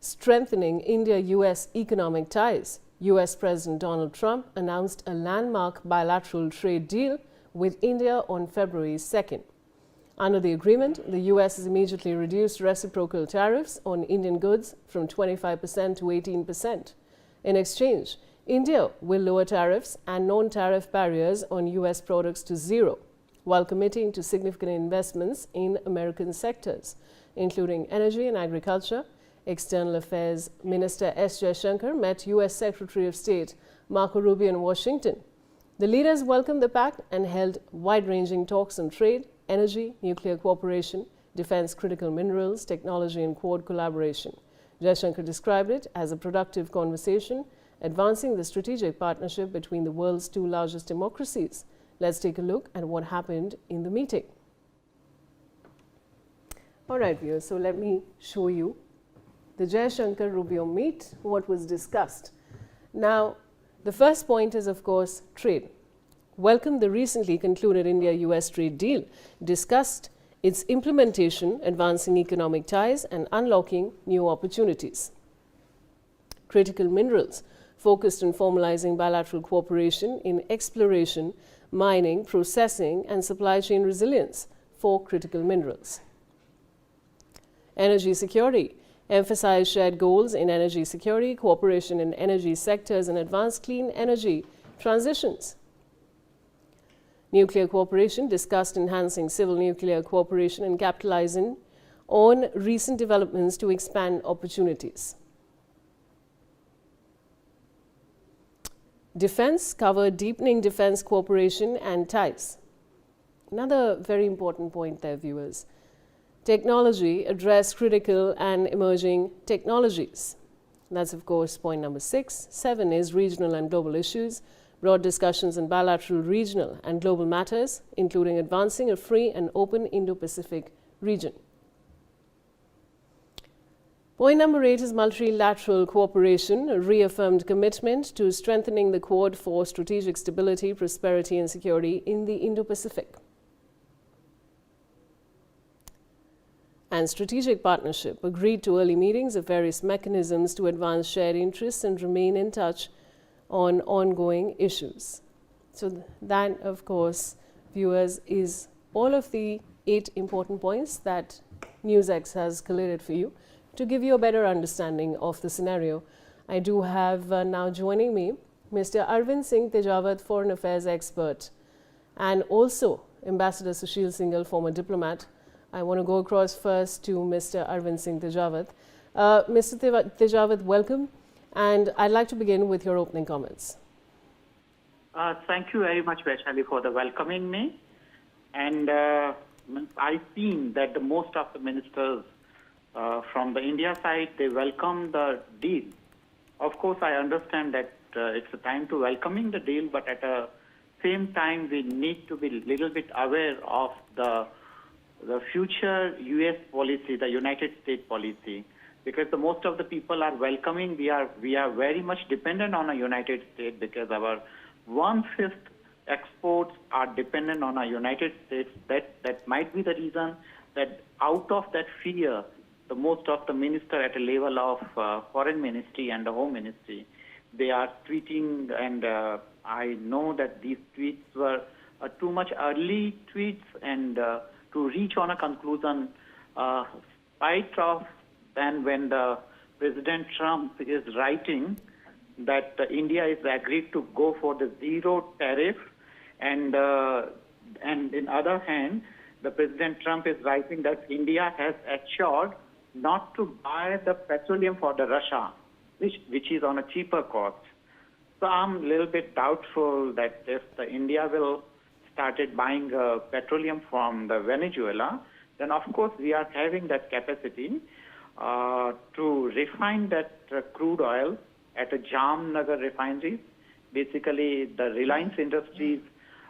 strengthening India-US economic ties. US President Donald Trump announced a landmark bilateral trade deal with India on February 2nd. Under the agreement, the US has immediately reduced reciprocal tariffs on Indian goods from 25% to 18%. In exchange, India will lower tariffs and non-tariff barriers on US products to zero, while committing to significant investments in American sectors, including energy and agriculture. External Affairs Minister Jaishankar met US Secretary of State Marco Rubio in Washington. The leaders welcomed the pact and held wide-ranging talks on trade, energy, nuclear cooperation, defense, critical minerals, technology and Quad collaboration. Jaishankar described it as a productive conversation, advancing the strategic partnership between the world's two largest democracies. Let's take a look at what happened in the meeting. All right, viewers, so let me show you the Jaishankar-Rubio meet, what was discussed. Now, the first point is, of course, trade. Welcomed the recently concluded India-US trade deal, discussed its implementation, advancing economic ties and unlocking new opportunities. Critical minerals focused on formalizing bilateral cooperation in exploration, mining, processing and supply chain resilience for critical minerals. Energy security emphasized shared goals in energy security, cooperation in energy sectors and advanced clean energy transitions. Nuclear cooperation discussed enhancing civil nuclear cooperation and capitalizing on recent developments to expand opportunities. Defense covered deepening defense cooperation and ties. Another very important point there, viewers. Technology addressed critical and emerging technologies. That's, of course, point number 6. 7 is regional and global issues. Broad discussions on bilateral, regional and global matters, including advancing a free and open Indo-Pacific region. Point number 8 is multilateral cooperation, a reaffirmed commitment to strengthening the Quad for strategic stability, prosperity and security in the Indo-Pacific. And strategic partnership agreed to early meetings of various mechanisms to advance shared interests and remain in touch on ongoing issues. So that, of course, viewers, is all of the 8 important points that Newsx has collated for you to give you a better understanding of the scenario. I do have now joining me Mr. Arvind Singh Tejawat, Foreign Affairs expert, and also Ambassador Sushil Singhal, former diplomat. I want to go across first to Mr. Arvind Singh Tejawat. Mr. Tejawat, welcome. And I'd like to begin with your opening comments. Thank you very much, Vaishali, for the welcoming me. And I've seen that the most of the ministers from the India side, they welcome the deal. Of course, I understand that it's a time to welcoming the deal, but at the same time, we need to be a little bit aware of the future U.S. policy, the United States policy. Because the most of the people are welcoming, we are very much dependent on the United States because our 1/5 exports are dependent on the United States. That might be the reason that out of that fear, the most of the minister at a level of foreign ministry and the home ministry, they are tweeting, and I know that these tweets were too much early tweets, and to reach on a conclusion, spite of then when the President Trump is writing that India is agreed to go for the zero tariff, and in other hand, the President Trump is writing that India has assured not to buy the petroleum for the Russia, which is on a cheaper cost. So I'm a little bit doubtful that if the India will started buying petroleum from the Venezuela, then of course we are having that capacity to refine that crude oil at a Jamnagar refinery. Basically, the Reliance Industries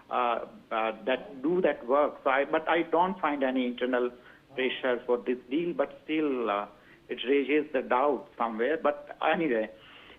that do that work. So but I don't find any internal pressure for this deal, but still it raises the doubt somewhere. But anyway,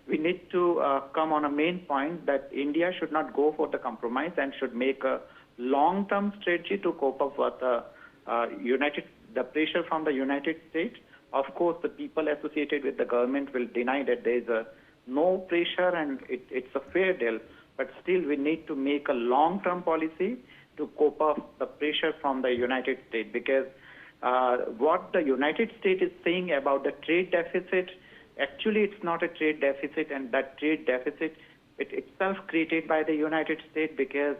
we need to come on a main point that India should not go for the compromise and should make a long-term strategy to cope up with the pressure from the United States Of course, the people associated with the government will deny that there is no pressure and it's a fair deal. But still, we need to make a long-term policy to cope up the pressure from the United States, because what the United States is saying about the trade deficit, actually it's not a trade deficit, and that trade deficit it itself created by the United States, because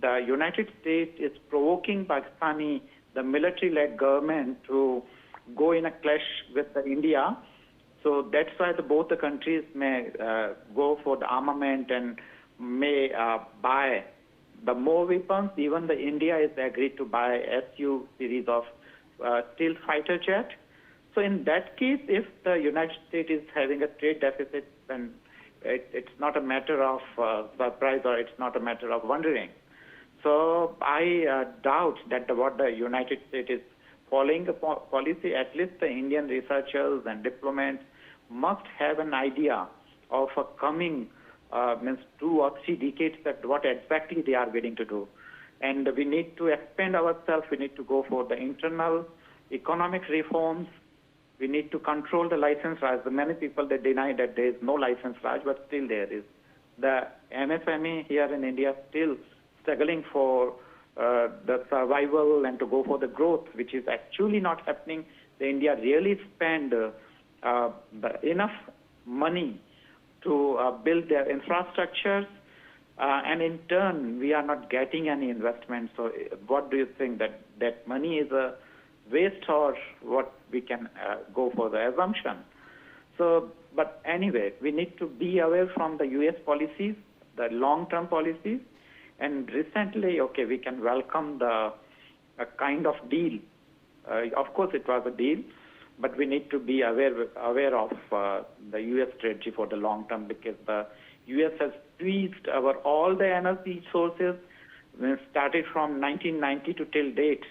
the United States is provoking Pakistani, the military-led government, to go in a clash with India. So that's why both the countries may go for the armament and may buy the more weapons. Even the India is agreed to buy Su series of stealth fighter jet. So in that case, if the United States is having a trade deficit, then it's not a matter of surprise, or it's not a matter of wondering. So I doubt that what the United States is following a policy. At least the Indian researchers and diplomats must have an idea of a coming means 2 or 3 decades, that what exactly they are willing to do. And we need to expand ourselves. We need to go for the internal economic reforms. We need to control the license raj. Many people, they deny that there is no license raj, but still there is. The MSME here in India still struggling for the survival and to go for the growth, which is actually not happening. The India really spend enough money to build their infrastructures, and in turn, we are not getting any investment. So what do you think, that money is a waste, or what we can go for the assumption? So, but anyway, we need to be aware from the U.S. policies, the long-term policies, and recently, okay, we can welcome a kind of deal. Of course, it was a deal, but we need to be aware of the U.S. strategy for the long term, because the U.S. has squeezed all the energy sources. When it started from 1990 to till date,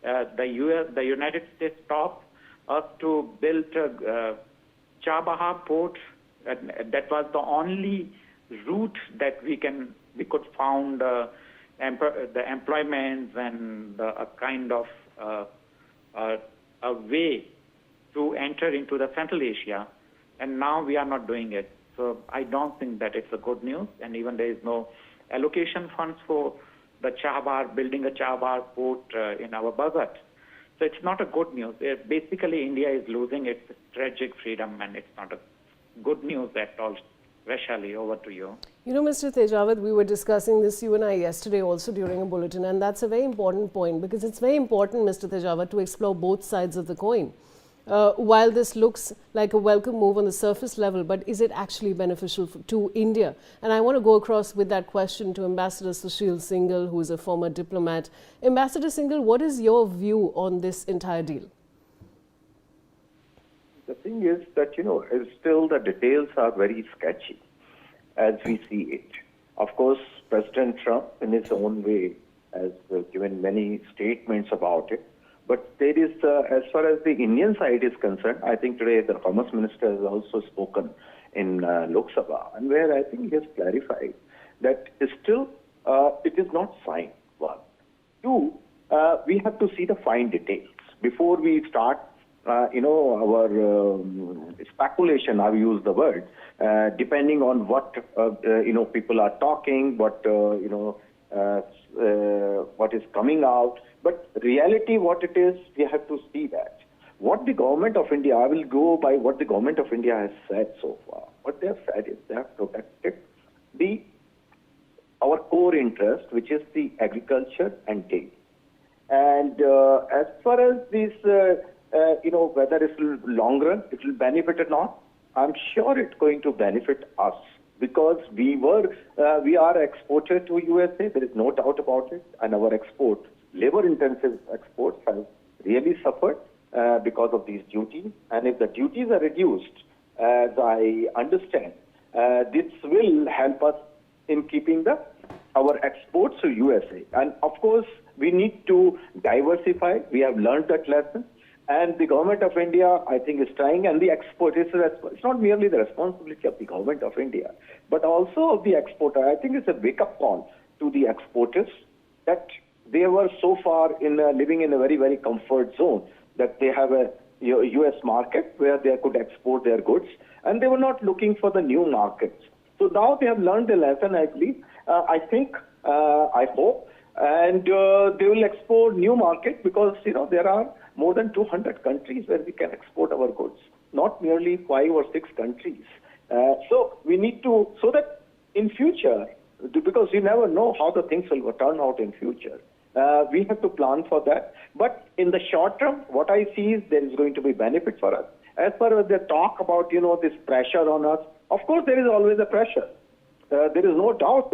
the United States stopped us to build Chabahar port. That was the only route that we could found the employment and a kind of a way to enter into the Central Asia, and now we are not doing it. So I don't think that it's a good news, and even there is no allocation funds for the building a Chabahar port in our budget. So it's not a good news. Basically, India is losing its strategic freedom, and it's not a good news at all. Vaishali, over to you. You know, Mr. Tejawat, we were discussing this, you and I, yesterday also during a bulletin, and that's a very important point, because it's very important, Mr. Tejawat, to explore both sides of the coin. While this looks like a welcome move on the surface level, but is it actually beneficial to India? And I want to go across with that question to Ambassador Sushil Singhal, who is a former diplomat. Ambassador Singhal, what is your view on this entire deal? The thing is that, still the details are very sketchy as we see it. Of course, President Trump, in his own way, has given many statements about it. But there is, as far as the Indian side is concerned, I think today the Commerce Minister has also spoken in Lok Sabha, and where I think he has clarified that still it is not signed, one. Two, we have to see the fine details before we start our speculation, I've used the word, depending on what, people are talking, what is coming out. But reality, what it is, we have to see that. What the government of India, I will go by what the government of India has said so far. What they have said is they have protected our core interest, which is the agriculture and dairy. And as far as this, whether it's long run, it will benefit or not, I'm sure it's going to benefit us, because we are exporter to USA. There is no doubt about it, and our exports, labor-intensive exports, have really suffered because of these duties. And if the duties are reduced, as I understand, this will help us in keeping our exports to USA. And of course, we need to diversify. We have learned that lesson. And the government of India, I think, is trying, and the export is, it's not merely the responsibility of the government of India, but also of the exporter. I think it's a wake-up call to the exporters that they were so far living in a very, very comfort zone, that they have U.S. market where they could export their goods, and they were not looking for the new markets. So now they have learned the lesson, I believe. I think, I hope, and they will explore new market because there are more than 200 countries where we can export our goods, not merely 5 or 6 countries. So we need to, so that in future, because you never know how the things will turn out in future. We have to plan for that. But in the short term, what I see is there is going to be benefit for us. As far as they talk about, this pressure on us, of course there is always a pressure. There is no doubt.